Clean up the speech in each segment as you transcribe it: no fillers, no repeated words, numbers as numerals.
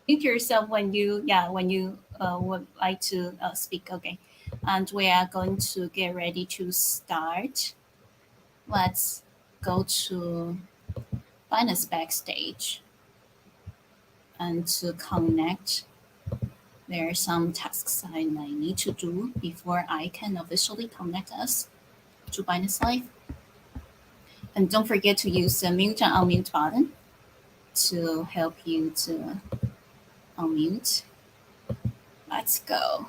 mute yourself when you would like to speak. Okay, and we are going to get ready to start. Let's go to find us backstage and to connect. There are some tasks I might need to do before I can officially connect us to Binance Live. And don't forget to use the mute and unmute button to help you to unmute. Let's go.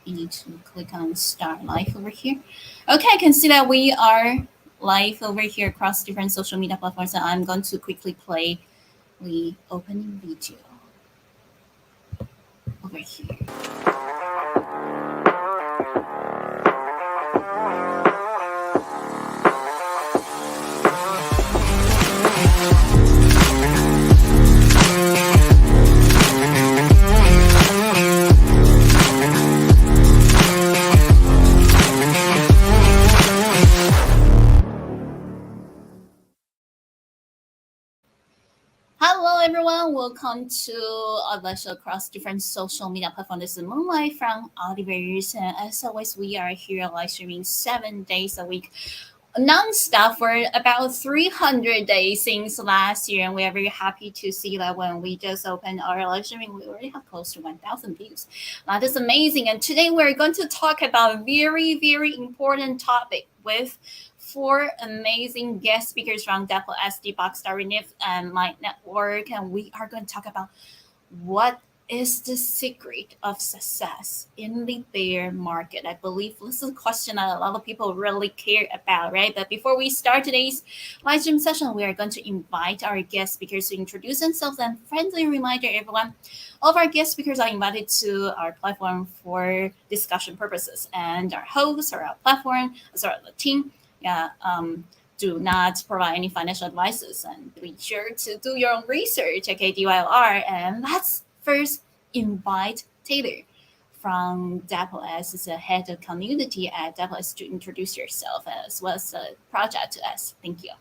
You need to click on start live over here. Okay, I can see that we are live over here across different social media platforms, and I'm going to quickly play the opening video over here. Hello everyone, welcome to our show across different social media platforms. This is Moonlight from Ultiverse, and as always, we are here live streaming 7 days a week, non-stop for about 300 days since last year, and we are very happy to see that when we just opened our live streaming, we already have close to 1,000 views. That is amazing, and today we're going to talk about a very, very important topic with four amazing guest speakers from Dapple SD Box, Nif, and My Network, and we are going to talk about what is the secret of success in the bear market. I believe this is a question that a lot of people really care about, right? But before we start today's live stream session, we are going to invite our guest speakers to introduce themselves. And friendly reminder, everyone, all of our guest speakers are invited to our platform for discussion purposes, and our hosts or our platform, sorry, the team, do not provide any financial advices, and be sure to do your own research. Okay, DYOR. And let's first invite Taylor from Dapple S, is the head of community at Dapple S, to introduce yourself as well as the project to us. Thank you.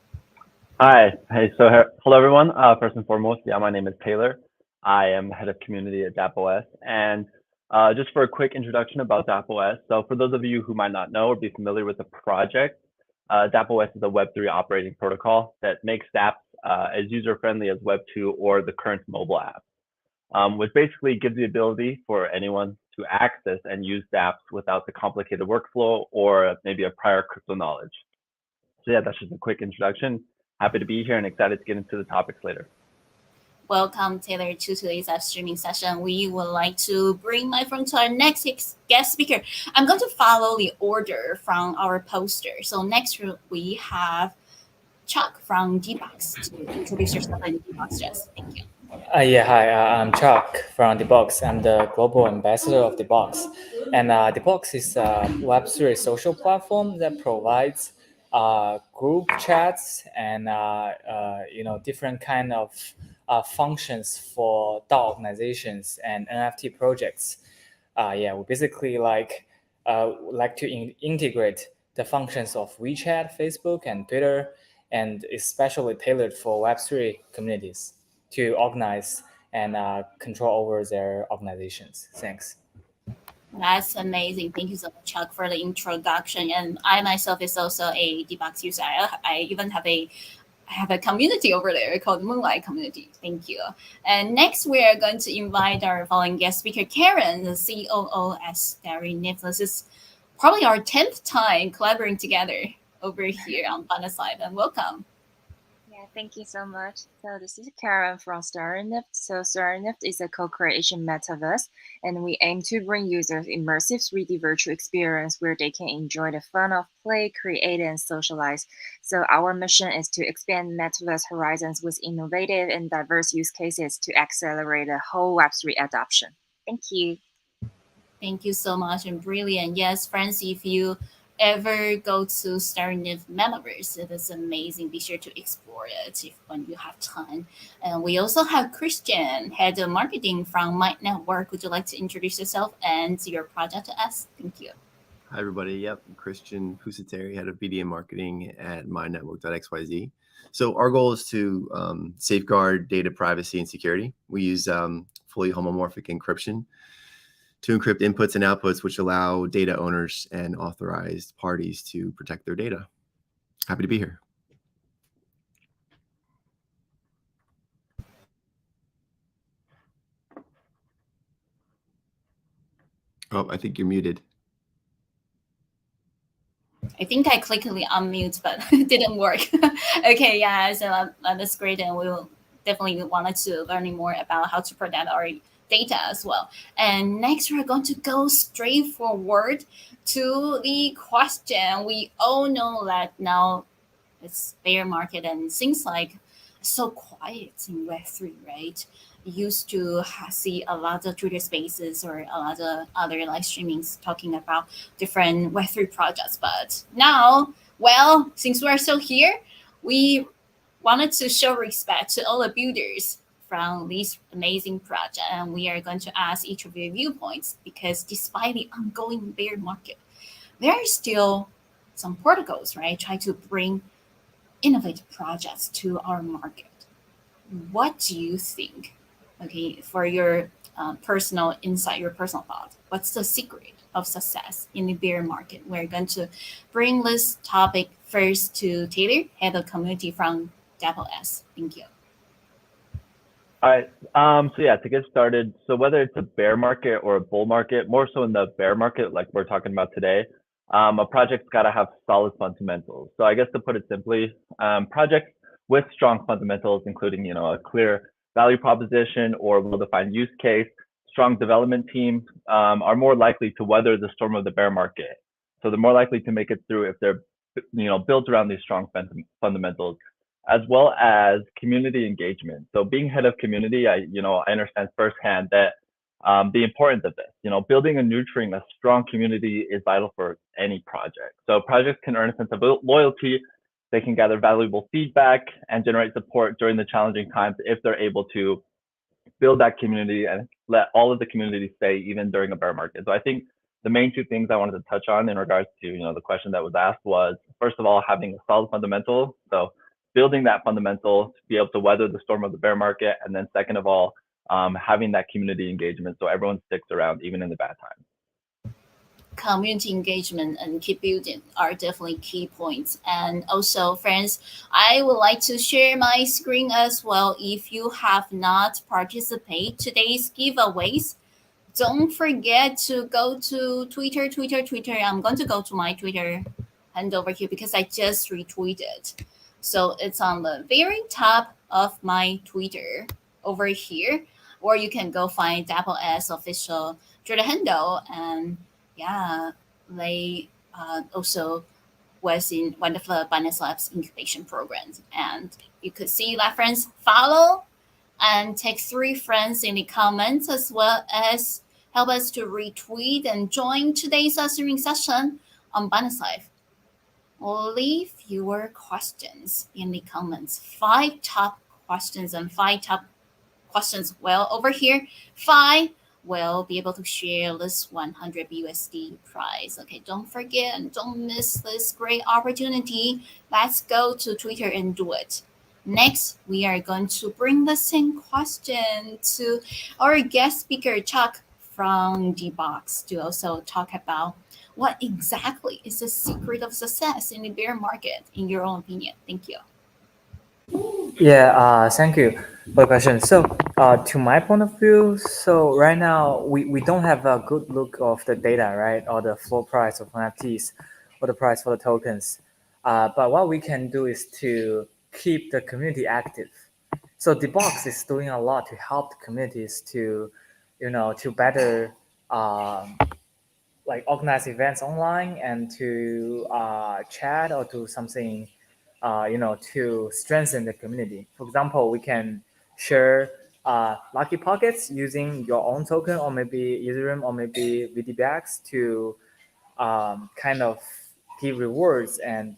Hi. Hey, hello everyone. First and foremost, my name is Taylor. I am head of community at DAppleS. And just for a quick introduction about DAppleS, so for those of you who might not know or be familiar with the project, DAppleS is a Web3 operating protocol that makes apps as user-friendly as Web2 or the current mobile app, which basically gives the ability for anyone to access and use apps without the complicated workflow or maybe a prior crypto knowledge. So yeah, that's just a quick introduction. Happy to be here and excited to get into the topics later. Welcome, Taylor, to today's live streaming session. We would like to bring my friend to our next guest speaker. I'm going to follow the order from our poster. So next we have Chuck from D-Box to introduce yourself and D-Box Jess. Thank you. Hi, I'm Chuck from The Box. I'm the global ambassador of The Box. And The Box is a Web3 social platform that provides group chats and different kind of functions for DAO organizations and NFT projects. We basically like to integrate the functions of WeChat, Facebook, and Twitter, and especially tailored for Web3 communities to organize and control over their organizations. Thanks. That's amazing. Thank you so much, Chuck, for the introduction. And I myself is also a debug user. I even have a community over there called Moonlight Community. Thank you. And next, we are going to invite our following guest speaker, Karen, the COO at Starry Nif. This is probably our 10th time collaborating together over here on Binance Live. And welcome. Yeah, thank you so much. So this is Karen from StarNift. So StarNift is a co-creation metaverse, and we aim to bring users immersive 3D virtual experience where they can enjoy the fun of play, create, and socialize. So our mission is to expand metaverse horizons with innovative and diverse use cases to accelerate the whole Web3 adoption. Thank you. Thank you so much, and brilliant. Yes, friends, if you ever go to Starnif Metaverse, it is amazing. Be sure to explore it when you have time. And we also have Christian, head of marketing from My Network. Would you like to introduce yourself and your project to us? Thank you. Hi, everybody. Yep, I'm Christian Pusateri, head of BDM marketing at mynetwork.xyz. So our goal is to safeguard data privacy and security. We use fully homomorphic encryption to encrypt inputs and outputs, which allow data owners and authorized parties to protect their data. Happy to be here. Oh, I think you're muted. I think I clicked the unmute, but it didn't work. Okay, yeah, so that's great, and we will definitely wanted to learning more about how to protect our data as well. And next, we're going to go straight forward to the question. We all know that now it's bear market and things like so quiet in Web3, right? Used to see a lot of Twitter spaces or a lot of other live streamings talking about different Web3 projects. But now, well, since we're still here, we wanted to show respect to all the builders from this amazing project. And we are going to ask each of your viewpoints because despite the ongoing bear market, there are still some protocols, right? Try to bring innovative projects to our market. What do you think? Okay, for your personal insight, your personal thought, what's the secret of success in the bear market? We're going to bring this topic first to Taylor, head of community from Double S. Thank you. All right. So yeah, to get started, so whether it's a bear market or a bull market, more so in the bear market, like we're talking about today, a project's got to have solid fundamentals. So I guess to put it simply, projects with strong fundamentals, including a clear value proposition or well-defined use case, strong development team, are more likely to weather the storm of the bear market. So they're more likely to make it through if they're built around these strong fundamentals, as well as community engagement. So being head of community, I understand firsthand that the importance of this. Building and nurturing a strong community is vital for any project. So projects can earn a sense of loyalty. They can gather valuable feedback and generate support during the challenging times if they're able to build that community and let all of the community stay even during a bear market. So I think the main two things I wanted to touch on in regards to the question that was asked was, first of all, having a solid fundamental. So building that fundamental to be able to weather the storm of the bear market, and then second of all, having that community engagement so everyone sticks around even in the bad times. Community engagement and keep building are definitely key points. And also, friends, I would like to share my screen as well. If you have not participated today's giveaways, don't forget to go to Twitter. I'm going to go to my Twitter hand over here because I just retweeted. So it's on the very top of my Twitter over here, or you can go find Double S official Twitter handle. And yeah, they also was in one of the Abundance Labs incubation programs. And you could see that, friends, follow and tag 3 friends in the comments, as well as help us to retweet and join today's answering session on Abundance Live. Leave your questions in the comments. 5 top questions and 5 top questions. Well, over here, 5 will be able to share this 100 USD prize. Okay, don't forget and don't miss this great opportunity. Let's go to Twitter and do it. Next, we are going to bring the same question to our guest speaker, Chuck from the box, to also talk about what exactly is the secret of success in the bear market, in your own opinion. Thank you. Yeah, thank you for the question. So, to my point of view, so right now we don't have a good look of the data, right, or the floor price of NFTs, or the price for the tokens. But what we can do is to keep the community active. So the box is doing a lot to help the communities to, to better like organize events online and to chat or do something, to strengthen the community. For example, we can share lucky pockets using your own token or maybe Ethereum or maybe VDBX to kind of give rewards and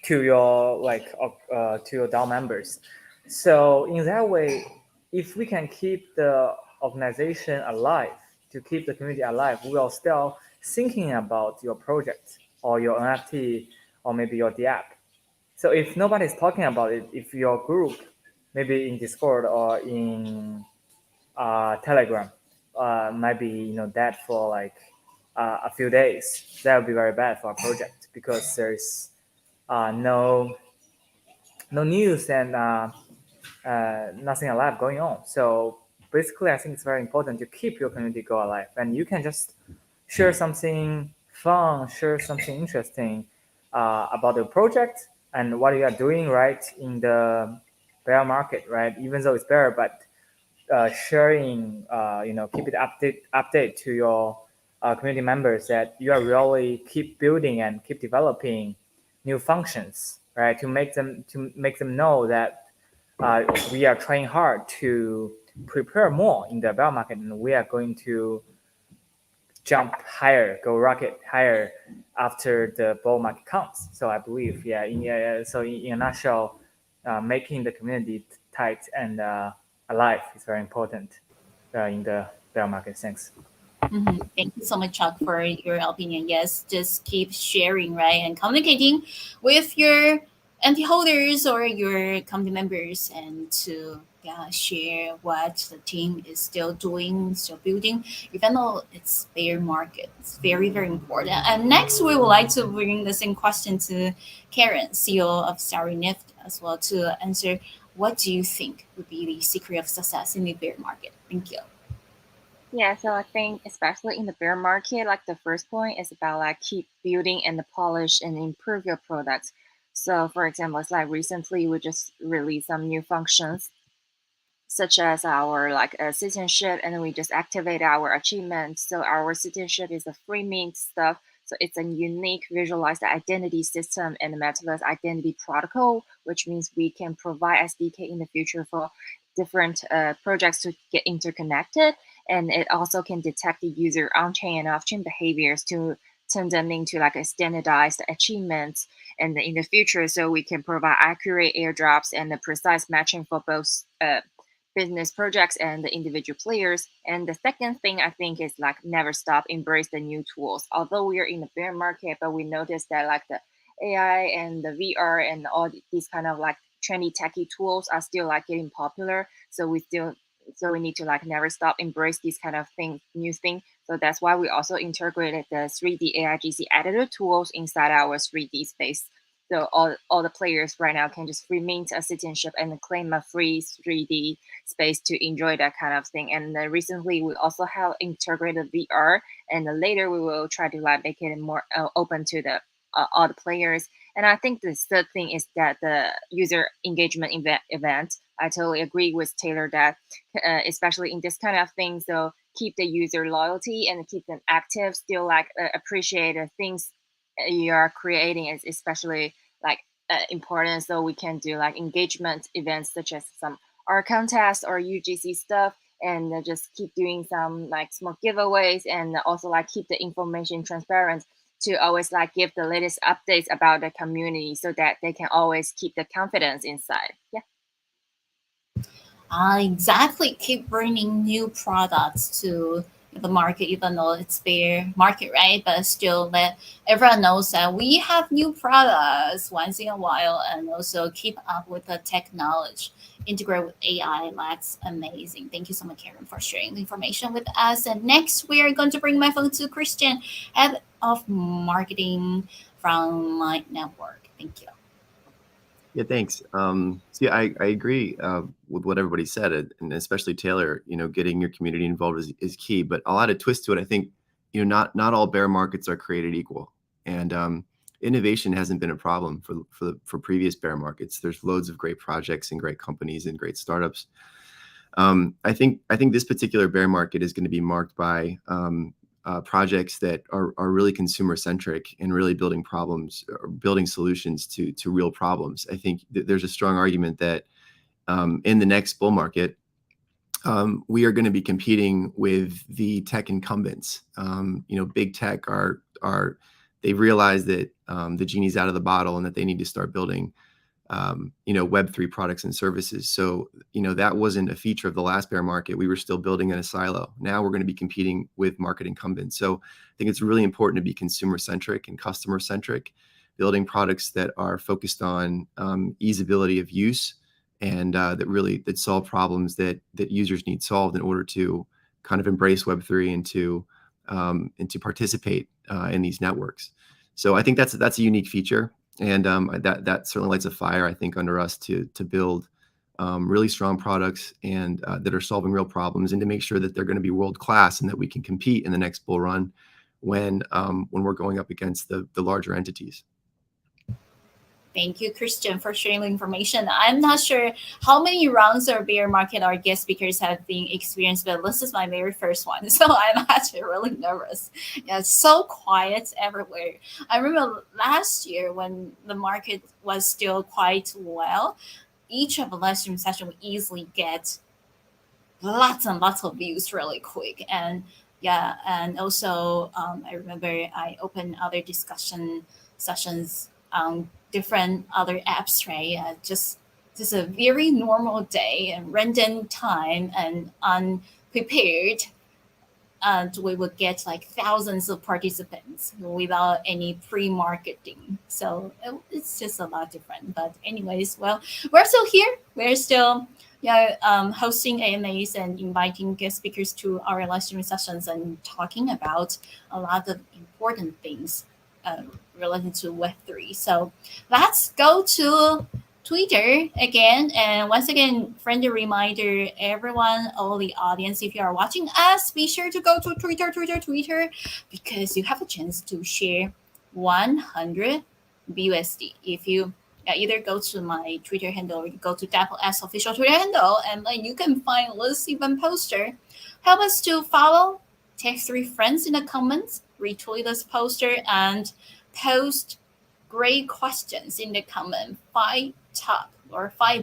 to your to your DAO members. So in that way, if we can keep the organization alive, to keep the community alive, we are still thinking about your project or your NFT or maybe your DApp. So if nobody's talking about it, if your group, maybe in Discord or in Telegram, might be dead for like a few days, that would be very bad for a project because there's no news and nothing alive going on. So basically, I think it's very important to keep your community go alive, and you can just share something fun, share something interesting about the project and what you are doing right in the bear market, right? Even though it's bear, but sharing, keep it update to your community members that you are really keep building and keep developing new functions, right? To make them know that we are trying hard to prepare more in the bear market, and we are going to jump higher, go rocket higher after the bull market comes. So I believe, in a nutshell, making the community tight and alive is very important in the bear market. Thanks. Thank you so much, Chuck, for your opinion. Yes, just keep sharing, right, and communicating with your entity holders or your company members, and to share what the team is still doing, still building, even though it's bear market. It's very, very important. And next, we would like to bring the same question to Karen, CEO of Starry as well, to answer. What do you think would be the secret of success in the bear market? Thank you. Yeah, so I think especially in the bear market, like the first point is about like keep building and polish and improve your products. So for example, it's like recently we just released some new functions such as our like citizenship, and then we just activate our achievements. So our citizenship is a free mint stuff. So it's a unique visualized identity system and metaverse identity protocol, which means we can provide SDK in the future for different projects to get interconnected. And it also can detect the user on-chain and off-chain behaviors to turn them into like a standardized achievements and in the future, so we can provide accurate airdrops and the precise matching for both business projects and the individual players. And the second thing I think is like never stop embrace the new tools. Although we are in the bear market, but we noticed that like the AI and the VR and all these kind of like trendy techie tools are still like getting popular. So we need to like never stop embrace these kind of things, new things. So that's why we also integrated the 3D AIGC editor tools inside our 3D space. So all the players right now can just free mint a citizenship and claim a free 3D space to enjoy that kind of thing. And recently we also have integrated VR, and later we will try to like make it more open to the all the players. And I think the third thing is that the user engagement event. I totally agree with Taylor that especially in this kind of thing, so keep the user loyalty and keep them active, still like appreciate the things you are creating is especially like important. So we can do like engagement events such as some art contest or UGC stuff, and just keep doing some like small giveaways, and also like keep the information transparent to always like give the latest updates about the community so that they can always keep the confidence inside. Yeah. Exactly. Keep bringing new products to the market, even though it's bear market, right? But still, let everyone knows that we have new products once in a while, and also keep up with the technology, integrate with AI. That's amazing. Thank you so much, Karen, for sharing the information with us. And next, we are going to bring my phone to Christian, head of marketing from my network. Thank you. Yeah, thanks. I agree with what everybody said, and especially Taylor. Getting your community involved is key. But I'll add a twist to it. I think not all bear markets are created equal, and innovation hasn't been a problem for previous bear markets. There's loads of great projects and great companies and great startups. I think this particular bear market is going to be marked by projects that are really consumer centric and really building problems or building solutions to real problems. I think there's a strong argument that in the next bull market, we are going to be competing with the tech incumbents. Big tech they've realized that the genie's out of the bottle and that they need to start building Web3 products and services. So, that wasn't a feature of the last bear market. We were still building in a silo. Now we're going to be competing with market incumbents. So I think it's really important to be consumer centric and customer centric. building products that are focused on easeability of use and that solve problems that users need solved in order to kind of embrace Web3 and to participate in these networks. So I think that's a unique feature, and that certainly lights a fire, I think, under us to build really strong products and that are solving real problems, and to make sure that they're going to be world class and that we can compete in the next bull run when we're going up against the larger entities. Thank you, Christian, for sharing the information. I'm not sure how many rounds of bear market our guest speakers have been experienced, but this is my very first one. So I'm actually really nervous. Yeah, it's so quiet everywhere. I remember last year when the market was still quite well, each of the live stream session would easily get lots and lots of views really quick. And yeah, and also I remember I opened other discussion sessions on different other apps, right? Just a very normal day and random time and unprepared, and we would get like thousands of participants without any pre-marketing. So it's just a lot different. But anyways, well, we're still here. We're still hosting AMAs and inviting guest speakers to our live streaming sessions and talking about a lot of important things related to Web3. So let's go to Twitter again. And once again, friendly reminder, everyone, all the audience, if you are watching us, be sure to go to Twitter, because you have a chance to share 100 BUSD. If you either go to my Twitter handle or you go to DappleS official Twitter handle, and then you can find this event poster. Help us to follow, tag 3 friends in the comments, retweet this poster, and post great questions in the comment. 5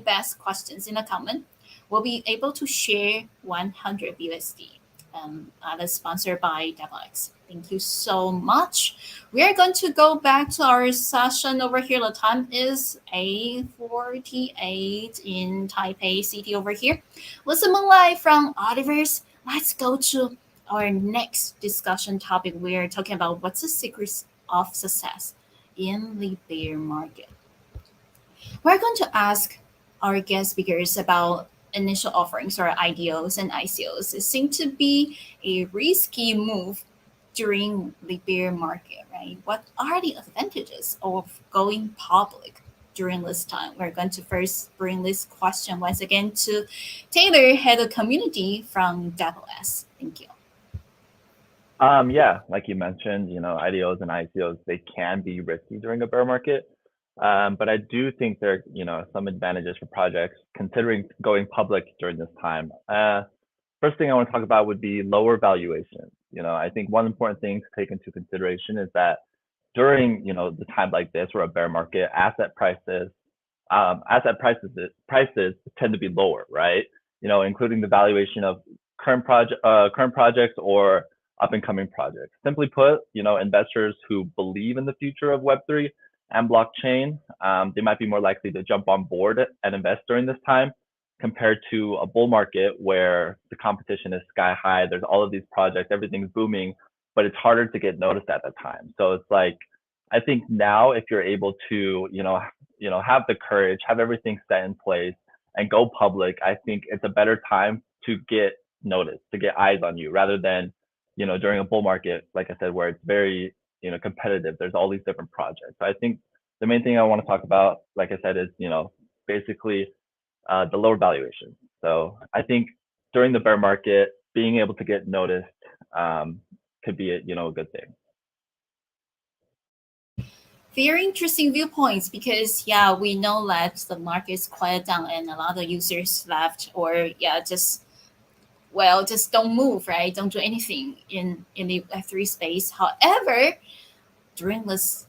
best questions in the comment. We'll be able to share 100 BUSD. That is sponsored by DevilX. Thank you so much. We are going to go back to our session over here. The time is 8:48 in Taipei City over here. Listen live from Ultiverse. Let's go to our next discussion topic. We're talking about what's the secrets of success in the bear market. We're going to ask our guest speakers about initial offerings or IDOs and ICOs. It seemed to be a risky move during the bear market, right? What are the advantages of going public during this time? We're going to first bring this question once again to Taylor, head of community from DappleS. Thank you. Yeah, like you mentioned, IDOs and ICOs, they can be risky during a bear market. But I do think there are, some advantages for projects considering going public during this time. First thing I want to talk about would be lower valuation. I think one important thing to take into consideration is that during, the time like this or a bear market, asset prices tend to be lower, right? Including the valuation of current projects or up and coming projects. Simply put, investors who believe in the future of Web3 and blockchain, they might be more likely to jump on board and invest during this time compared to a bull market where the competition is sky high. There's all of these projects, everything's booming, but it's harder to get noticed at that time. So it's like, I think now if you're able to, have the courage, have everything set in place and go public, I think it's a better time to get noticed, to get eyes on you rather than, during a bull market, like I said, where it's very, competitive. There's all these different projects. So I think the main thing I want to talk about, like I said, is, basically the lower valuation. So I think during the bear market, being able to get noticed could be a good thing. Very interesting viewpoints because we know that the market is quiet down and a lot of users left or just don't move, right? Don't do anything in the Web3 space. However, during this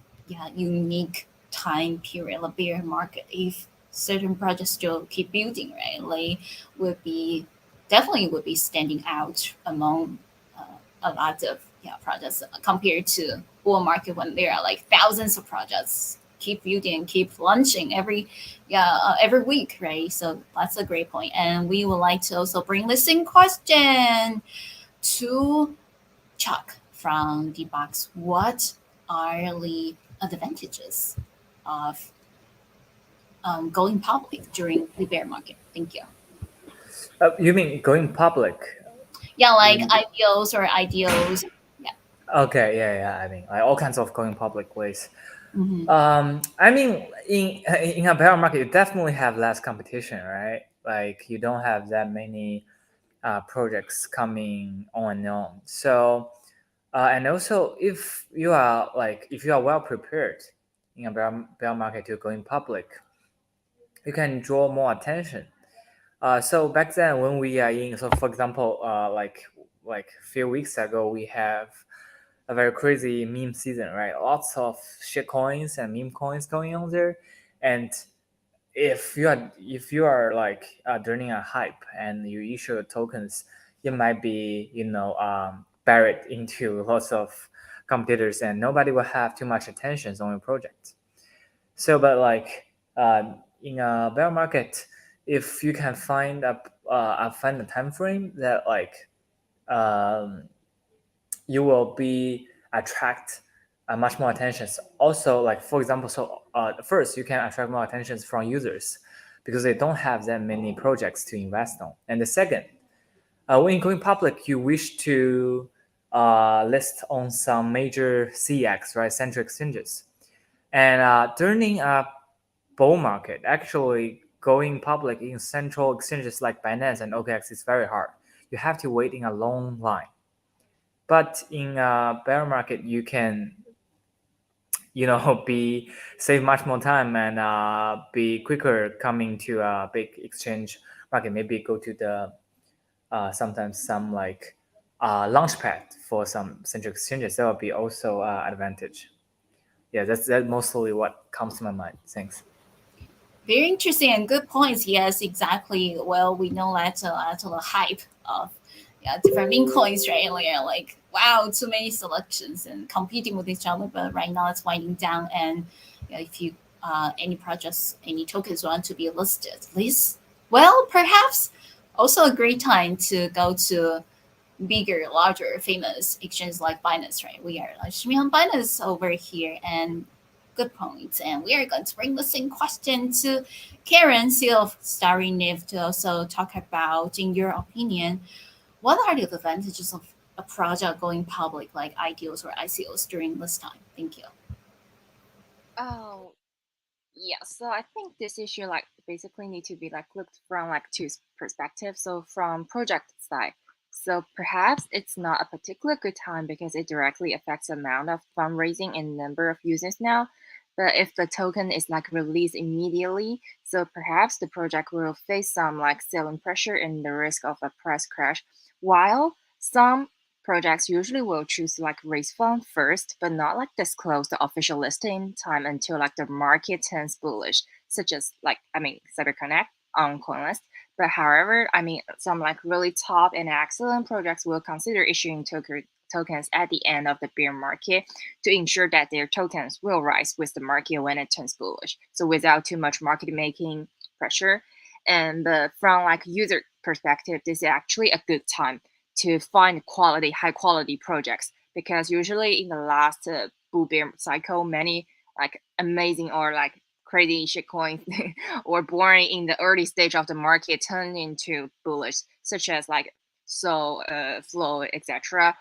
unique time period, the bear market, if certain projects still keep building, right, they would be standing out among a lot of projects compared to bull market when there are like thousands of projects keep building and keep launching every week, right? So that's a great point. And we would like to also bring the same question to Chuck from the box. What are the advantages of going public during the bear market? Thank you. You mean going public? Yeah, like IPOs or ideals. Yeah. Okay, yeah. I mean, like all kinds of going public ways. Hmm. I mean, in a bear market, you definitely have less competition, right? Like you don't have that many projects coming on and on. So, and also if you are well prepared in a bear market to going public, you can draw more attention. So back then when we are in, so for example, like a few weeks ago, we have a very crazy meme season, right? Lots of shit coins and meme coins going on there, and if you are like during a hype and you issue tokens, you might be buried into lots of competitors, and nobody will have too much attention on your project. So, but like in a bear market, if you can find a time frame that like um, you will be attract much more attention. Also, like for example, so first you can attract more attention from users because they don't have that many projects to invest on. And the second, when going public, you wish to list on some major CX, right, central exchanges. And during a bull market, actually going public in central exchanges like Binance and OKX is very hard. You have to wait in a long line. But in a bear market, you can, be save much more time and be quicker coming to a big exchange market. Maybe go to the sometimes some like launch pad for some central exchanges. That would be also advantage. Yeah, that's mostly what comes to my mind. Thanks. Very interesting and good points. Yes, exactly. Well, we know that the hype of different meme coins, right? Like wow, too many selections and competing with each other. But right now it's winding down, and if you any projects, any tokens want to be listed, list well, perhaps also a great time to go to bigger, larger, famous exchanges like Binance, right? We are like streaming on Binance over here, and good points. And we are going to bring the same question to Karen, CEO of Starry Niv, to also talk about, in your opinion, what are the advantages of a project going public, like IDOs or ICOs, during this time? Thank you. Oh, yeah. So I think this issue like basically need to be like looked from like two perspectives. So from project side, so perhaps it's not a particular good time because it directly affects the amount of fundraising and number of users now. But if the token is like released immediately, so perhaps the project will face some like selling pressure and the risk of a price crash. While some projects usually will choose to like raise fund first, but not like disclose the official listing time until like the market turns bullish, such as like CyberConnect on CoinList. But however, some like really top and excellent projects will consider issuing tokens at the end of the bear market to ensure that their tokens will rise with the market when it turns bullish. So without too much market making pressure. And from like user perspective, this is actually a good time to find high quality projects because usually in the last bull bear cycle, many like amazing or like crazy shitcoins or born in the early stage of the market turn into bullish, such as like flow, etc.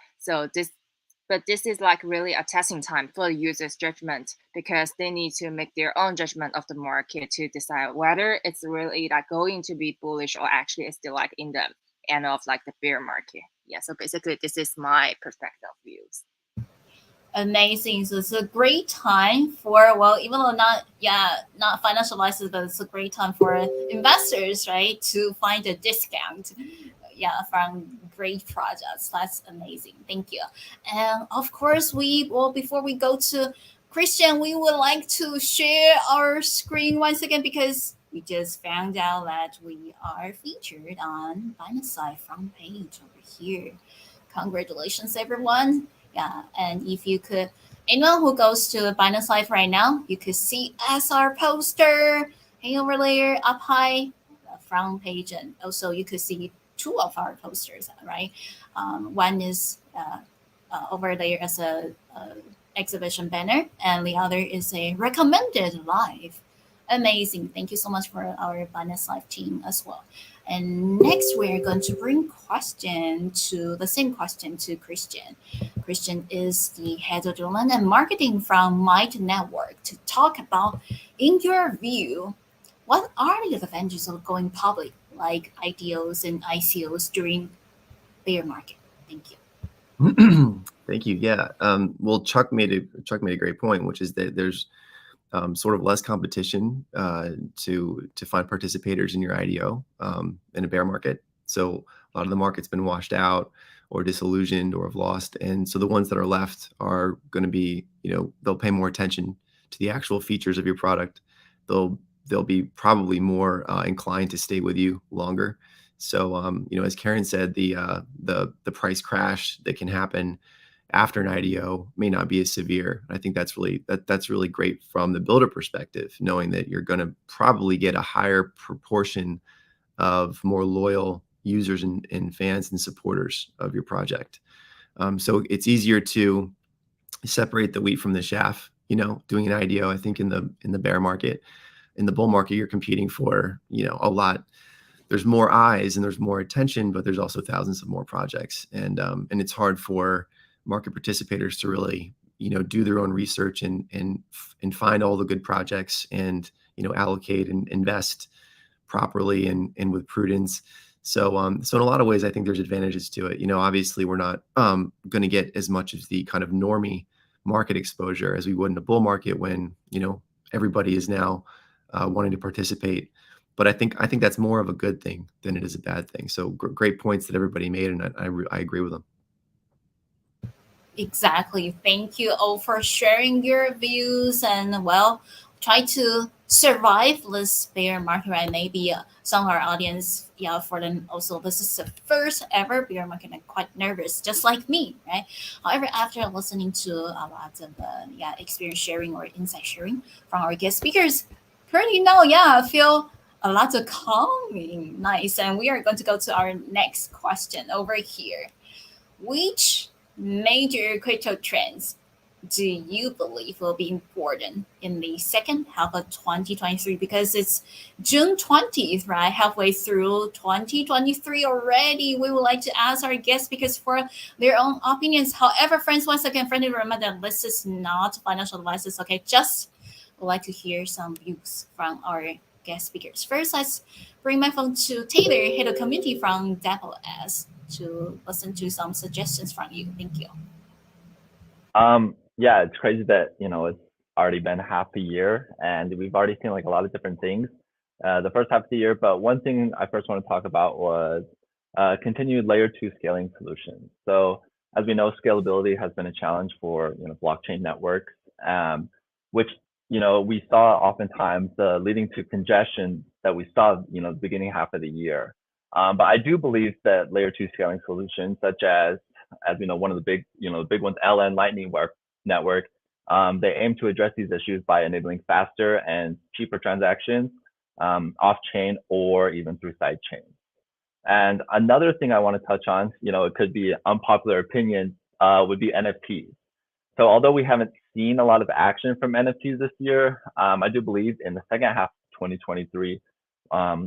But this is like really a testing time for the user's judgment because they need to make their own judgment of the market to decide whether it's really like going to be bullish or actually it's still like in the end of like the bear market. Yeah, so basically this is my perspective views. Amazing. So it's a great time for, well, even though not financial advice, but it's a great time for investors, right, to find a discount. Yeah, from great projects. That's amazing. Thank you. And of course, before we go to Christian, we would like to share our screen once again because we just found out that we are featured on Binance front page over here. Congratulations, everyone. Yeah, and if you could, anyone who goes to Binance Live right now, you could see SR poster hang over there up high, the front page, and also you could see two of our posters, right? One is over there as a exhibition banner, and the other is a recommended live. Amazing. Thank you so much for our Binance Live team as well. And next, we're going to bring the same question to Christian. Christian is the head of development and marketing from Might Network to talk about, in your view, what are the advantages of going public, like IDOs and ICOs during bear market? Thank you. Thank you. Yeah. Well, Chuck made a great point, which is that there's sort of less competition to find participators in your IDO in a bear market. So a lot of the market's been washed out or disillusioned or have lost, and so the ones that are left are going to be, they'll pay more attention to the actual features of your product. They'll be probably more inclined to stay with you longer. So as Karen said, the price crash that can happen after an IDO may not be as severe. I think that's really great from the builder perspective, knowing that you're going to probably get a higher proportion of more loyal users and fans and supporters of your project. So it's easier to separate the wheat from the chaff. Doing an IDO, I think in the bear market, in the bull market, you're competing for a lot. There's more eyes and there's more attention, but there's also thousands of more projects, and it's hard for market participators to really do their own research and find all the good projects and allocate and invest properly and with prudence. So in a lot of ways, I think there's advantages to it. Obviously we're not going to get as much of the kind of normie market exposure as we would in a bull market when everybody is now wanting to participate. But I think that's more of a good thing than it is a bad thing. So great points that everybody made, and I agree with them. Exactly. Thank you all for sharing your views, and try to survive this bear market, right? Maybe some of our audience, for them also, this is the first ever bear market and quite nervous, just like me, right? However, after listening to a lot of experience sharing or insight sharing from our guest speakers, currently now, I feel a lot of calming, nice. And we are going to go to our next question over here. Which major crypto trends do you believe will be important in the second half of 2023? Because it's June 20th, right? Halfway through 2023 already. We would like to ask our guest speakers for their own opinions. However, friends, once again, friendly reminder that this is not financial advice, okay? Just would like to hear some views from our guest speakers. First, let's bring my phone to Taylor, head of community from DAPOS, to listen to some suggestions from you. Thank you. Yeah, it's crazy that it's already been half a year and we've already seen like a lot of different things the first half of the year. But one thing I first want to talk about was continued layer 2 scaling solutions. So as we know, scalability has been a challenge for blockchain networks, which we saw oftentimes leading to congestion that we saw the beginning half of the year. But I do believe that layer 2 scaling solutions, such as we know, one of the big ones, LN Lightning Network, they aim to address these issues by enabling faster and cheaper transactions off-chain or even through side chains. And another thing I want to touch on, it could be unpopular opinion, would be NFTs. So although we haven't seen a lot of action from NFTs this year, I do believe in the second half of 2023,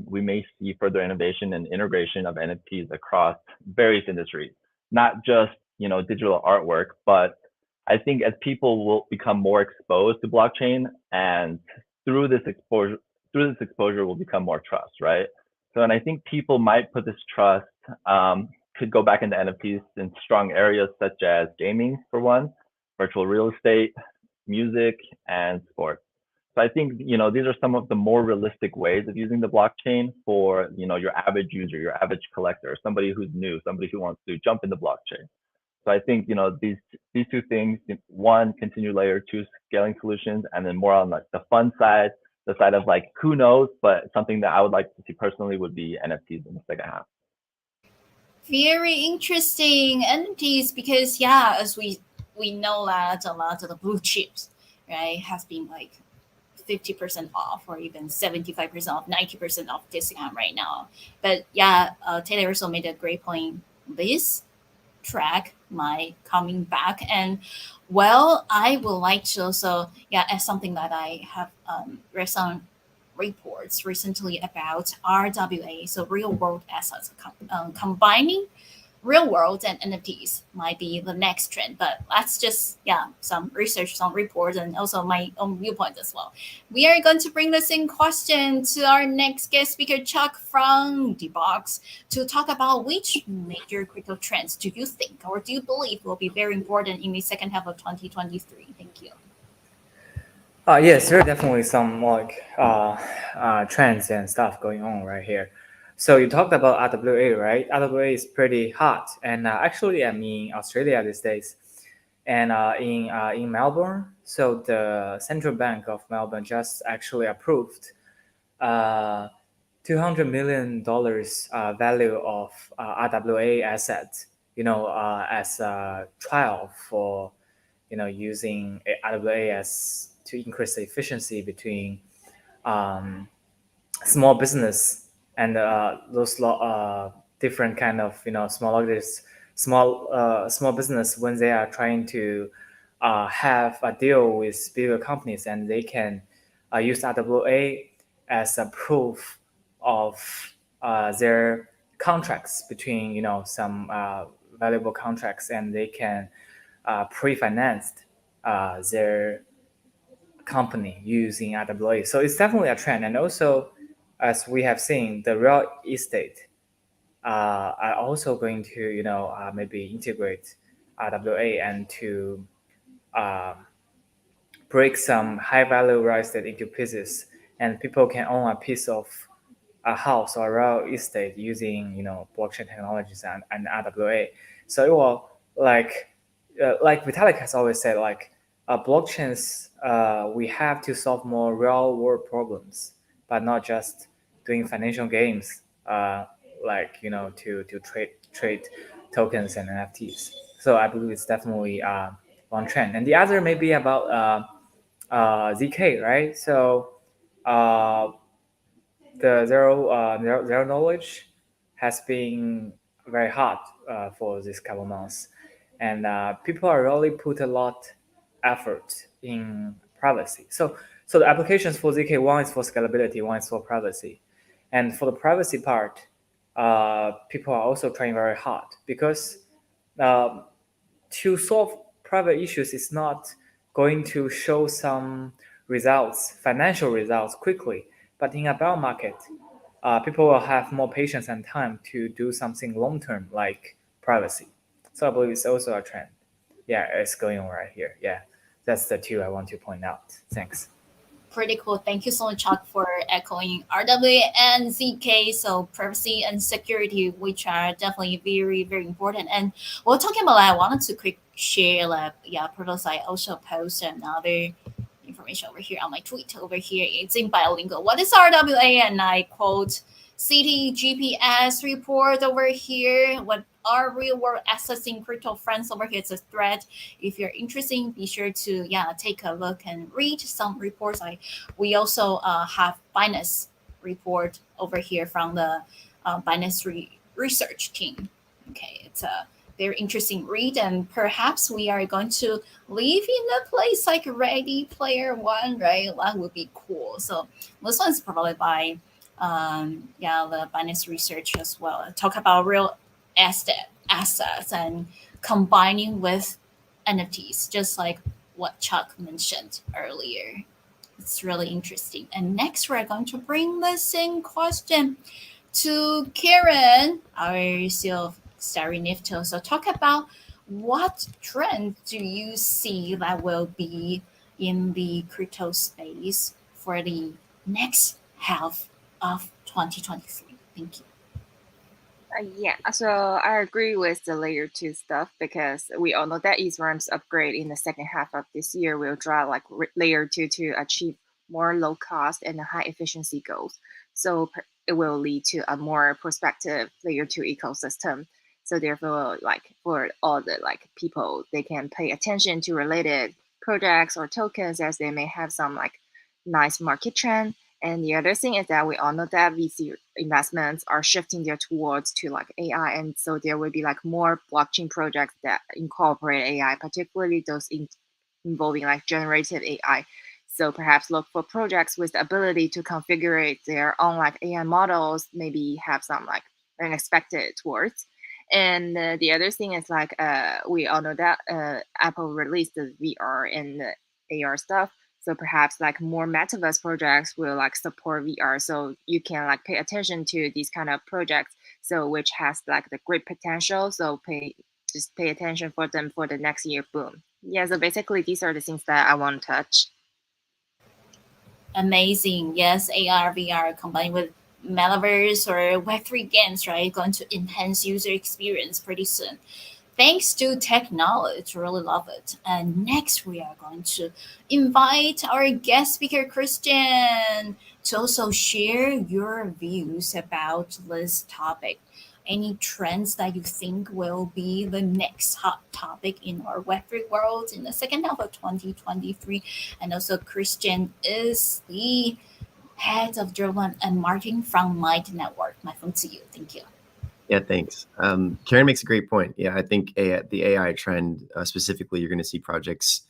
we may see further innovation and integration of NFTs across various industries, not just digital artwork, but I think as people will become more exposed to blockchain, and through this exposure will become more trust, right? So, and I think people might put this trust, could go back into NFTs in strong areas such as gaming, for one, virtual real estate, music, and sports. So I think these are some of the more realistic ways of using the blockchain for your average user, your average collector, somebody who's new, somebody who wants to jump into blockchain. So I think these two things: one, continue layer 2 scaling solutions, and then more on like the fun side, the side of like who knows, but something that I would like to see personally would be NFTs in the second half. Very interesting NFTs, because as we know that a lot of the blue chips, right, has been like 50% off or even 75% off, 90% off discount right now. But Taylor also made a great point. This track my coming back. And well, I would like to also as something that I have read some reports recently about RWA, so real world assets, combining real world and NFTs might be the next trend. But that's just some research, some reports, and also my own viewpoint as well. We are going to bring the same question to our next guest speaker, Chuck from the Box, to talk about which major crypto trends do you think or do you believe will be very important in the second half of 2023? Thank you. Yes, there are definitely some trends and stuff going on right here. So you talked about RWA, right? RWA is pretty hot, and actually I'm in Australia these days, and in Melbourne. So the Central Bank of Melbourne just actually approved $200 million value of RWA assets, as a trial for using RWA as to increase the efficiency between small business and those different kind of small business when they are trying to have a deal with bigger companies, and they can use RWA as a proof of their contracts between some valuable contracts, and they can pre-finance their company using RWA. So it's definitely a trend. And also, as we have seen, the real estate are also going to, maybe integrate RWA and to break some high value real estate into pieces. And people can own a piece of a house or real estate using, blockchain technologies and RWA. So it will like Vitalik has always said, blockchains, we have to solve more real world problems, but not just doing financial games, to trade tokens and NFTs. So I believe it's definitely one trend, and the other may be about ZK, right? So the zero knowledge has been very hot for this couple months, and people are really put a lot effort in privacy. So the applications for ZK, one is for scalability, one is for privacy, and for the privacy part, people are also trying very hard because to solve private issues is not going to show some results, financial results quickly. But in a bear market, people will have more patience and time to do something long term like privacy. So I believe it's also a trend. Yeah, it's going on right here. Yeah, that's the two I want to point out. Thanks. Pretty cool. Thank you so much, Chuck, for echoing RWA and ZK. So privacy and security, which are definitely very, very important. And while talking about that, I wanted to quick share Protos, I also post another information over here on my tweet over here. It's in bilingual. What is RWA? And I quote City GPS report over here. What are real world assets in crypto friends over here? It's a thread. If you're interested, be sure to take a look and read some reports. We also have Binance report over here from the Binance research team. Okay, it's a very interesting read, and perhaps we are going to live in a place like Ready Player One, right? That would be cool. So this one's probably by the Binance research as well. Talk about real assets and combining with NFTs, just like what Chuck mentioned earlier. It's really interesting. And next, we're going to bring the same question to Karen, our CEO of Starry Nifto. So talk about what trend do you see that will be in the crypto space for the next half of 2023? Thank you. Yeah, so I agree with the layer 2 stuff because we all know that Ethereum's upgrade in the second half of this year will drive layer 2 to achieve more low cost and high efficiency goals. So it will lead to a more prospective layer 2 ecosystem. So therefore, for all the people, they can pay attention to related projects or tokens as they may have some nice market trend. And the other thing is that we all know that VC investments are shifting their towards to like AI, and so there will be like more blockchain projects that incorporate AI, particularly those involving like generative AI. So perhaps look for projects with the ability to configure their own like AI models, maybe have some like unexpected towards. And the other thing is like we all know that Apple released the VR and the AR stuff. So perhaps like more metaverse projects will like support VR. So you can like pay attention to these kind of projects. So which has like the great potential. So just pay attention for them for the next year boom. Yeah. So basically these are the things that I want to touch. Amazing. Yes, AR, VR combined with metaverse or Web3 games, right? Going to enhance user experience pretty soon. Thanks to technology, really love it. And next, we are going to invite our guest speaker, Christian, to also share your views about this topic. Any trends that you think will be the next hot topic in our Web3 world in the second half of 2023? And also, Christian is the head of development and marketing from Might Network. My phone to you. Thank you. Yeah, thanks. Karen makes a great point. Yeah, I think the AI trend, specifically, you're going to see projects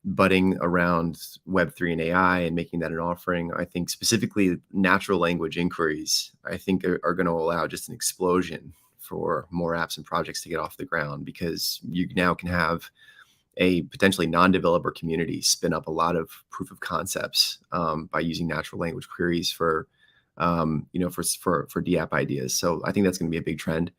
budding around Web3 and AI and making that an offering. I think specifically natural language inquiries, I think are going to allow just an explosion for more apps and projects to get off the ground, because you now can have a potentially non-developer community spin up a lot of proof of concepts by using natural language queries for DApp ideas. So I think that's going to be a big trend.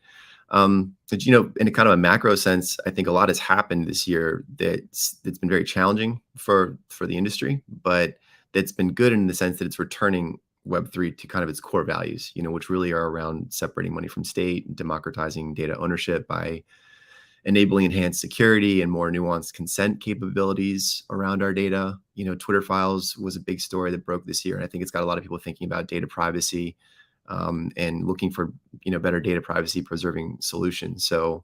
But in a kind of a macro sense, I think a lot has happened this year that's been very challenging for the industry, but that's been good in the sense that it's returning Web3 to kind of its core values, which really are around separating money from state and democratizing data ownership by enabling enhanced security and more nuanced consent capabilities around our data. Twitter files was a big story that broke this year, and I think it's got a lot of people thinking about data privacy and looking for better data privacy preserving solutions. So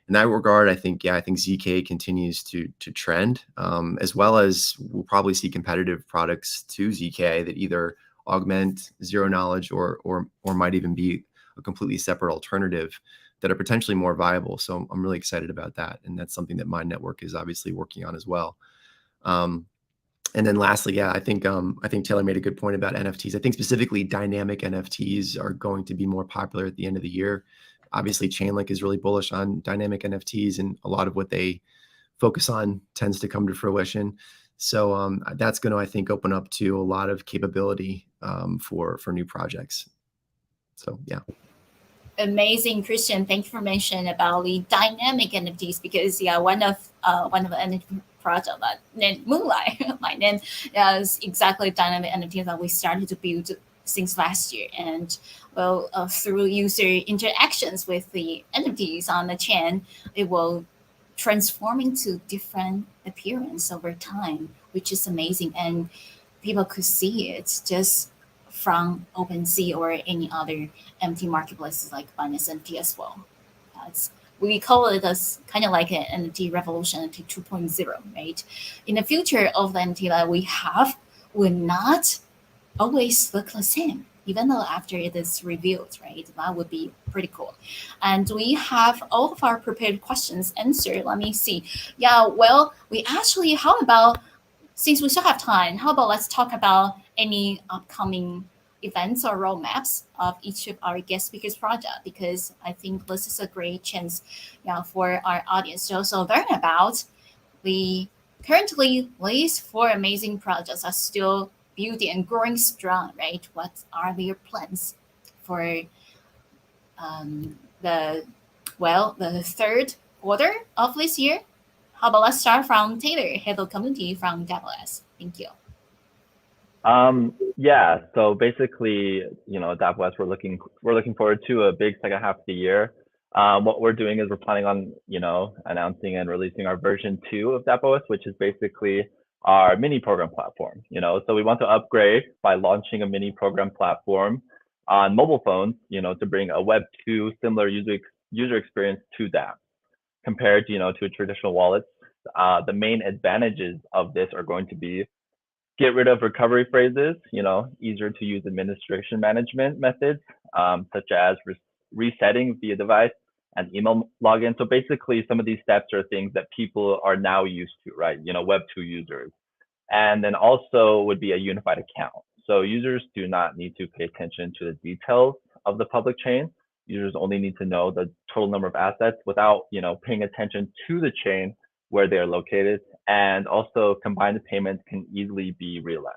in that regard, I think ZK continues to trend, as well as we'll probably see competitive products to ZK that either augment zero knowledge or might even be a completely separate alternative that are potentially more viable. So I'm really excited about that, and that's something that my network is obviously working on as well. And then lastly, I think Taylor made a good point about NFTs. I think specifically dynamic NFTs are going to be more popular at the end of the year. Obviously, Chainlink is really bullish on dynamic NFTs, and a lot of what they focus on tends to come to fruition. So that's going to, I think, open up to a lot of capability for new projects. So yeah. Amazing, Christian. Thank you for mentioning about the dynamic NFTs, because one of the NFT project that named Moonlight, my name is exactly dynamic NFT that we started to build since last year. And through user interactions with the NFTs on the chain, it will transform into different appearance over time, which is amazing. And people could see it just from OpenSea or any other NFT marketplaces like Binance NFT as well. We call it as kind of like an NFT revolution, NFT 2.0, right? In the future of the NFT that we have will not always look the same, even though after it is revealed, right? That would be pretty cool. And we have all of our prepared questions answered. Let me see. Yeah, well, how about, since we still have time, how about let's talk about any upcoming events or roadmaps of each of our guest speakers project, because I think this is a great chance for our audience to also learn about currently these 4 amazing projects are still building and growing strong, right? What are their plans for the third quarter of this year? How about let's start from Taylor, head of community from AWS. Thank you. So basically, at AWS, we're looking forward to a big second half of the year. What we're doing is we're planning on, announcing and releasing our version 2 of AWS, which is basically our mini program platform. So we want to upgrade by launching a mini program platform on mobile phones, to bring a Web 2 similar user experience to that, compared, to a traditional wallet. The main advantages of this are going to be get rid of recovery phrases, easier to use administration management methods, such as resetting via device and email login. So basically, some of these steps are things that people are now used to, right? Web 2 users. And then also would be a unified account. So users do not need to pay attention to the details of the public chain. Users only need to know the total number of assets without, paying attention to the chain where they are located. And also combined payments can easily be realized.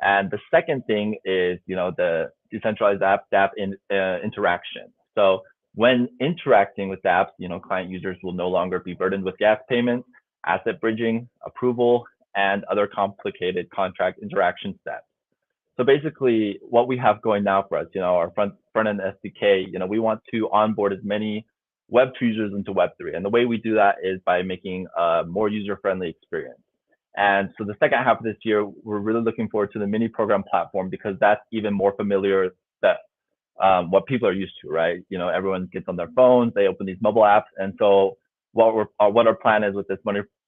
And the second thing is, the decentralized app interaction. So when interacting with apps, client users will no longer be burdened with gas payments, asset bridging, approval, and other complicated contract interaction steps. So basically, what we have going now for us, our front end SDK, we want to onboard as many Web2 users into Web3, and the way we do that is by making a more user-friendly experience. And so the second half of this year, we're really looking forward to the mini program platform because that's even more familiar that what people are used to, right? Everyone gets on their phones, they open these mobile apps, and so what our plan is with this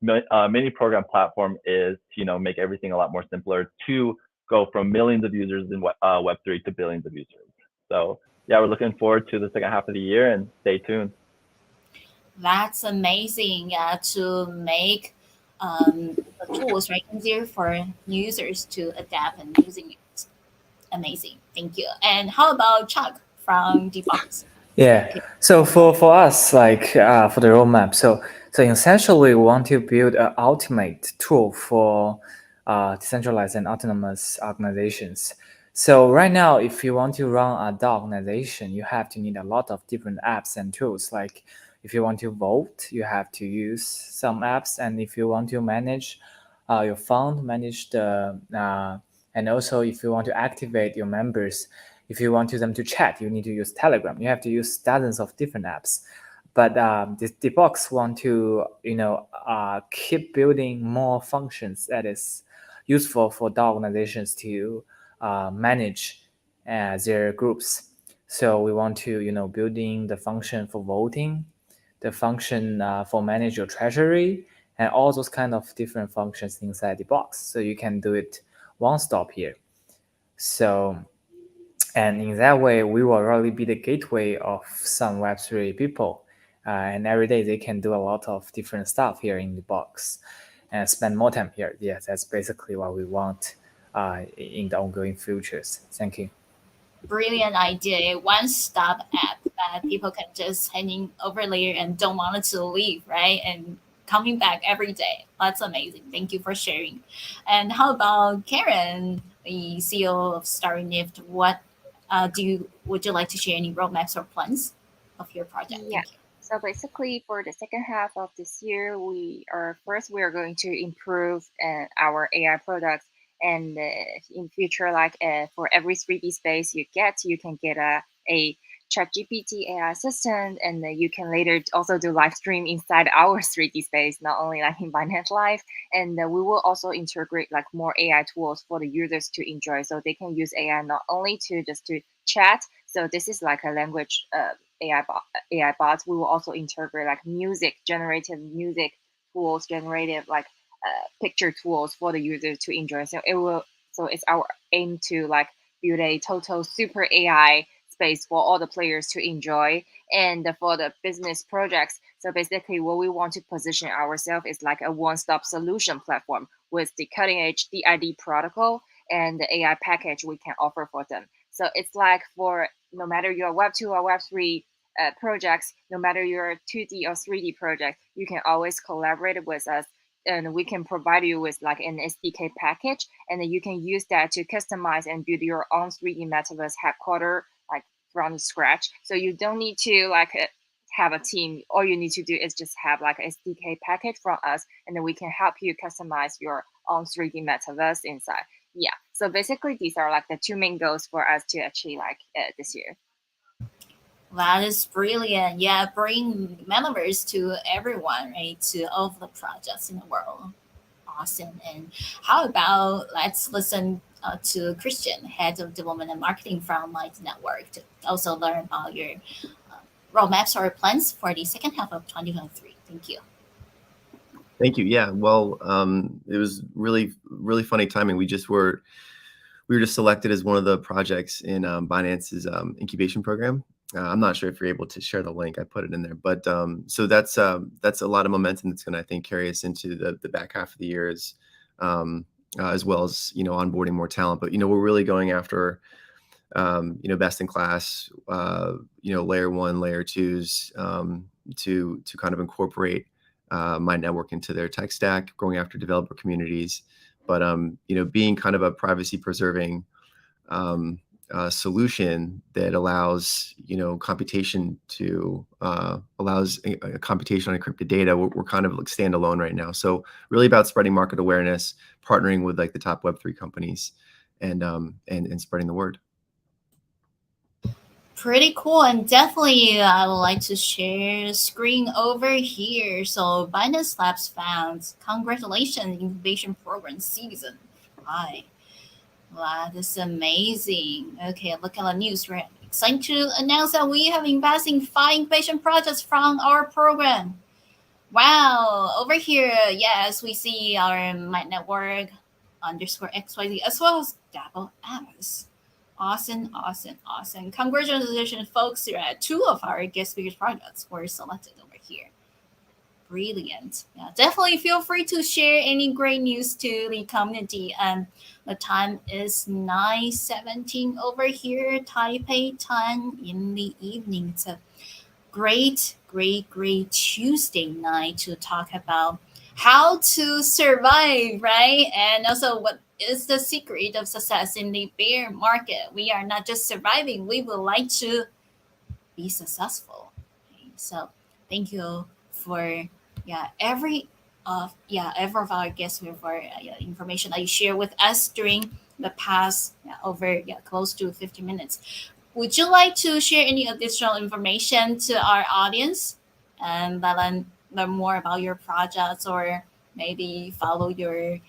mini program platform is to make everything a lot more simpler to go from millions of users in Web3 to billions of users. So yeah, we're looking forward to the second half of the year, and stay tuned. That's amazing to make the tools right easier for users to adapt and using it. Amazing. Thank you. And how about Chuck from Debox? Yeah. So for us, like for the roadmap, so essentially we want to build an ultimate tool for decentralized and autonomous organizations. So right now, if you want to run a DAO organization, you have to need a lot of different apps and tools. Like if you want to vote, you have to use some apps, and if you want to manage your fund, manage the and also if you want to activate your members, if you want them to chat, you need to use Telegram. You have to use dozens of different apps. But the box want to keep building more functions that is useful for the organizations to manage their groups. So we want to building the function for voting, the function for manage your treasury, and all those kind of different functions inside the box. So you can do it one stop here. So and in that way, we will really be the gateway of some Web3 people. And every day they can do a lot of different stuff here in the box and spend more time here. Yes, that's basically what we want in the ongoing futures. Thank you. Brilliant idea. One stop app that people can just hanging over there and don't want it to leave, right? And coming back every day. That's amazing. Thank you for sharing. And how about Karen, the CEO of Starnift? What would you like to share any roadmaps or plans of your project? Yeah. Thank you. So basically, for the second half of this year, we are going to improve our AI products, and in future, like for every 3D space you can get a ChatGPT AI assistant, and you can later also do live stream inside our 3D space, not only like in Binance Live. And we will also integrate like more AI tools for the users to enjoy, so they can use AI not only to chat. So this is like a language AI bots. We will also integrate like generative music tools, generative like picture tools for the users to enjoy. So it's our aim to like build a total super AI space for all the players to enjoy. And for the business projects, so basically what we want to position ourselves is like a one-stop solution platform with the cutting edge DID protocol and the AI package we can offer for them. So it's like for no matter your Web2 or Web3 projects, no matter your 2D or 3D project, you can always collaborate with us, and we can provide you with like an SDK package, and then you can use that to customize and build your own 3D metaverse headquarter like from scratch. So you don't need to like have a team. All you need to do is just have like an SDK package from us, and then we can help you customize your own 3D metaverse inside. Yeah. So basically, these are like the two main goals for us to achieve like this year. That is brilliant. Yeah, bring metaverse to everyone, right? To all of the projects in the world. Awesome. And how about let's listen to Christian, head of development and marketing from Light Network, to also learn about your roadmaps or plans for the second half of 2023. Thank you. Thank you. Yeah. Well, it was really funny timing. We were just selected as one of the projects in Binance's incubation program. I'm not sure if you're able to share the link. I put it in there, but so that's a lot of momentum that's going to, I think, carry us into the back half of the year, as well as onboarding more talent. But we're really going after best in class, layer one, layer twos, to kind of incorporate my network into their tech stack, going after developer communities, but being kind of a privacy preserving solution that allows computation to allows a computation on encrypted data. We're kind of like standalone right now, so really about spreading market awareness, partnering with like the top Web3 companies, and spreading the word. Pretty cool, and definitely I would like to share screen over here. So Binance Labs found congratulations incubation program season. Hi. Wow, this is amazing. Okay, look at the news. We're excited to announce that we have invested in 5 incubation projects from our program. Wow, over here, yes, we see our My Network underscore XYZ as well as Double S. Awesome, awesome, awesome. Congratulations, folks. 2 of our guest speakers projects were selected over here. Brilliant. Yeah, definitely feel free to share any great news to the community. The time is 9:17 over here, Taipei time in the evening. It's a great Tuesday night to talk about how to survive, right? And also what is the secret of success in the bear market. We are not just surviving, we would like to be successful. Okay, so thank you for every of our guests here for information that you share with us during the past over close to 50 minutes. Would you like to share any additional information to our audience and learn more about your projects, or maybe follow your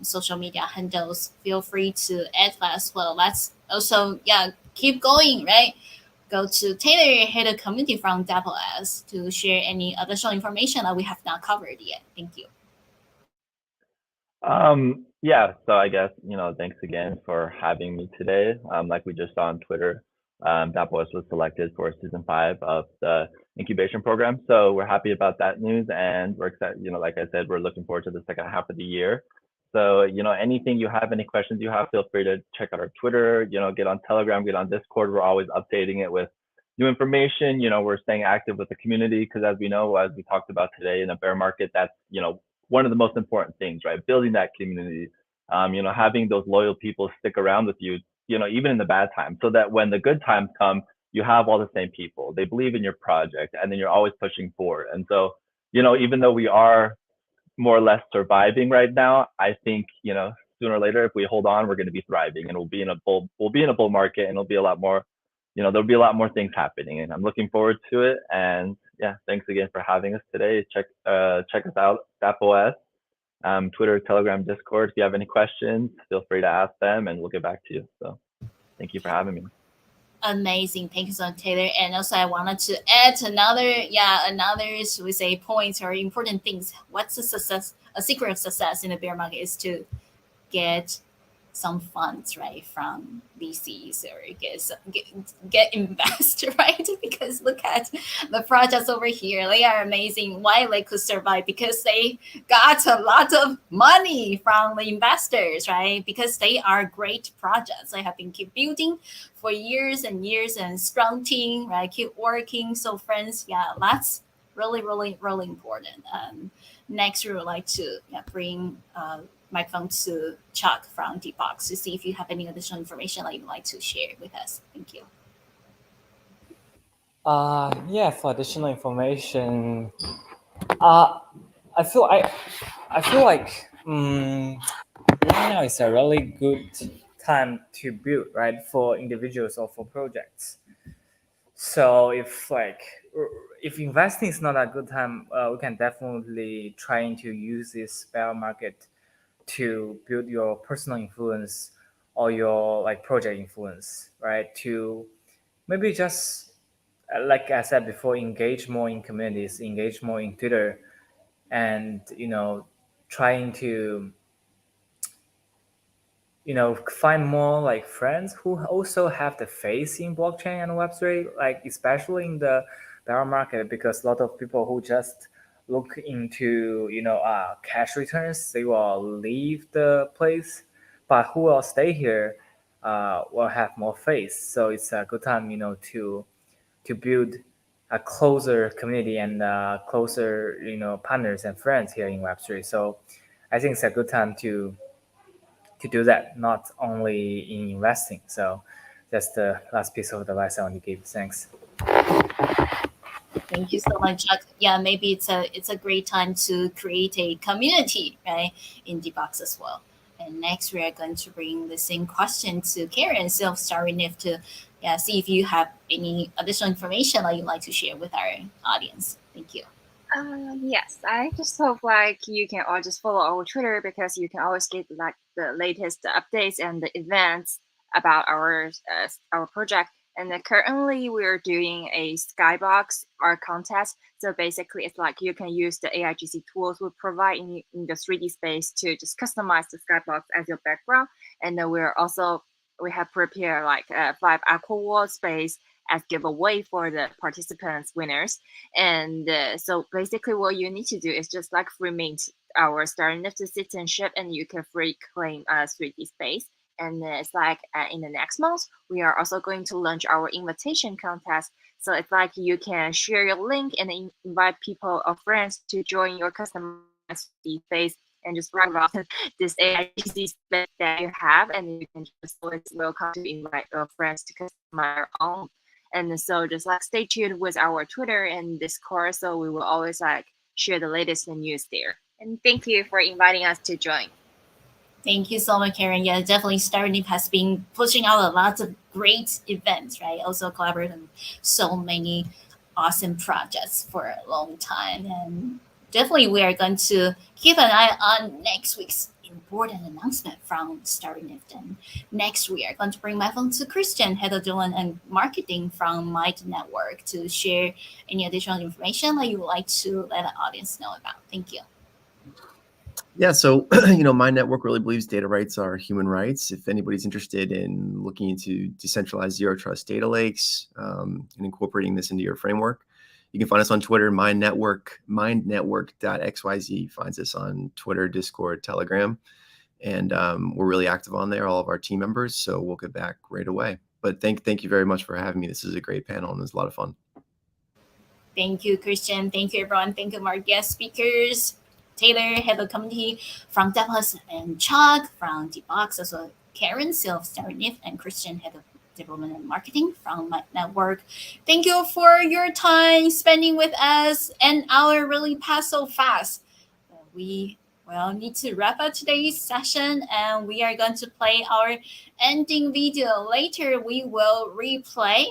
social media handles? Feel free to add that as well. Let's also keep going, right? Go to Taylor, head of community from Double S, to share any additional information that we have not covered yet. Thank you. Yeah, so I guess, thanks again for having me today. Like we just saw on Twitter, Dapos was selected for season 5 of the incubation program. So we're happy about that news, and we're excited, like I said, we're looking forward to the second half of the year. So, anything you have, any questions you have, feel free to check out our Twitter, get on Telegram, get on Discord. We're always updating it with new information. We're staying active with the community because, as we know, as we talked about today, in a bear market, that's, one of the most important things, right? Building that community, having those loyal people stick around with you, even in the bad times, so that when the good times come, you have all the same people. They believe in your project, and then you're always pushing forward. And so, even though we are more or less surviving right now, I think, sooner or later, if we hold on, we're going to be thriving, and we'll be in a bull market, and it'll be a lot more, there'll be a lot more things happening, and I'm looking forward to it. And yeah, thanks again for having us today. Check us out, StapOS, Twitter, Telegram, Discord. If you have any questions, feel free to ask them, and we'll get back to you. So thank you for having me. Amazing. Thank you so much, Taylor. And also I wanted to add another should we say points or important things. What's a secret of success in the bear market is to get some funds, right, from VCs, or get invested, right? Because look at the projects over here. They are amazing. Why they could survive? Because they got a lot of money from the investors, right? Because they are great projects. They have been keep building for years and years, and strong team, right? Keep working. So friends, that's really important. Next, we would like to bring microphone to Chuck from Dbox to see if you have any additional information that you'd like to share with us. Thank you. For additional information, I feel like right now is a really good time to build, right, for individuals or for projects. So if investing is not a good time, we can definitely trying to use this bear market to build your personal influence or your project influence, right? To maybe just like I said before, engage more in communities, engage more in Twitter, and trying to find more like friends who also have the faith in blockchain and Web3, like especially in the bear market, because a lot of people who just look into cash returns, they will leave the place, but who will stay here will have more faith. So it's a good time to build a closer community and closer partners and friends here in Web3. So I think it's a good time to do that, not only in investing. So that's the last piece of advice I want to give. Thanks. Thank you so much, Chuck. Yeah, maybe it's a great time to create a community, right, in the box as well. And next, we are going to bring the same question to Karen, self-starring if to see if you have any additional information that you'd like to share with our audience. Thank you. Yes, I just hope like you can all just follow our Twitter, because you can always get like the latest updates and the events about our project. And currently we're doing a Skybox art contest. So basically it's like you can use the AIGC tools we provide in the 3D space to just customize the Skybox as your background. And then we have prepared like 5 aqua wall space as giveaway for the participants winners. And so basically what you need to do is just like free mint our Star NFT citizenship, and you can free claim 3D space. And it's like in the next month, we are also going to launch our invitation contest. So it's like you can share your link and invite people or friends to join your customized space and just write about this AIGC space that you have. And you can just always welcome to invite your friends to customize your own. And so just like stay tuned with our Twitter and Discord. So we will always like share the latest news there. And thank you for inviting us to join. Thank you so much, Karen. Yeah, definitely Startup has been pushing out a lot of great events, right? Also collaborating with so many awesome projects for a long time. And definitely we are going to keep an eye on next week's important announcement from Startup. And next we are going to bring my phone to Christian, Head of Development and Marketing from Might Network, to share any additional information that you would like to let the audience know about. Thank you. Yeah, so my network really believes data rights are human rights. If anybody's interested in looking into decentralized zero trust data lakes and incorporating this into your framework, you can find us on Twitter, mindnetwork.xyz. Finds us on Twitter, Discord, Telegram, and we're really active on there, all of our team members. So we'll get back right away. But thank you very much for having me. This is a great panel and it was a lot of fun. Thank you, Christian. Thank you, everyone. Thank you, our guest speakers. Taylor, Head of Community from Deplus, and Chuck from the Box, as well Karen, Self-Starring If, and Christian, Head of Development and Marketing from Might Network. Thank you for your time spending with us. An hour really passed so fast. We need to wrap up today's session, and we are going to play our ending video. Later, we will replay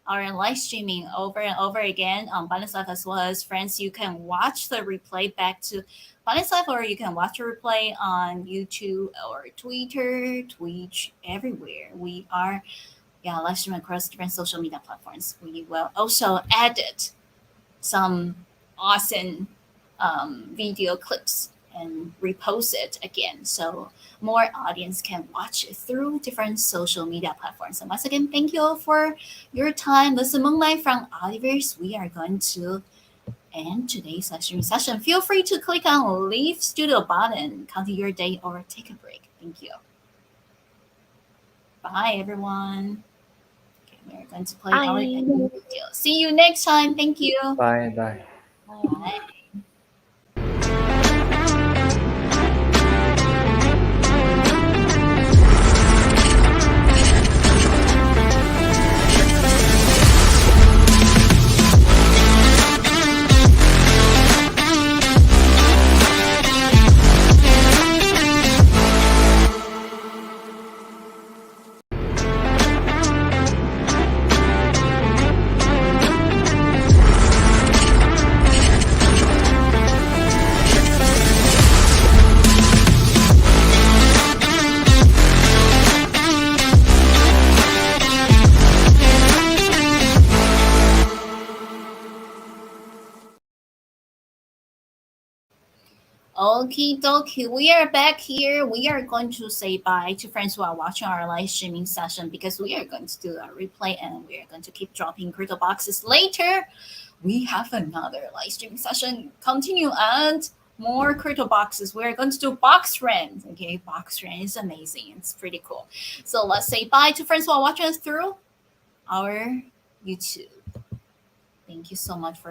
our live streaming over and over again on Binance Live, as well as friends. You can watch the replay back to Binance Live, or you can watch the replay on YouTube or Twitter, Twitch, everywhere. We are live streaming across different social media platforms. We will also edit some awesome video clips and repost it again, so more audience can watch it through different social media platforms. And once again, thank you all for your time. This is Moonlight from Ultiverse. We are going to end today's live streaming session. Feel free to click on Leave Studio button, continue your day, or take a break. Thank you. Bye, everyone. Okay, we're going to play our ending video. See you next time. Thank you. Bye. Bye. Bye. Okie dokie, we are back here. We are going to say bye to friends who are watching our live streaming session because we are going to do a replay and we are going to keep dropping crypto boxes later. We have another live streaming session continue and more crypto boxes. We're going to do box rent. Okay, box rent is amazing. It's pretty cool. So let's say bye to friends who are watching us through our YouTube. Thank you so much for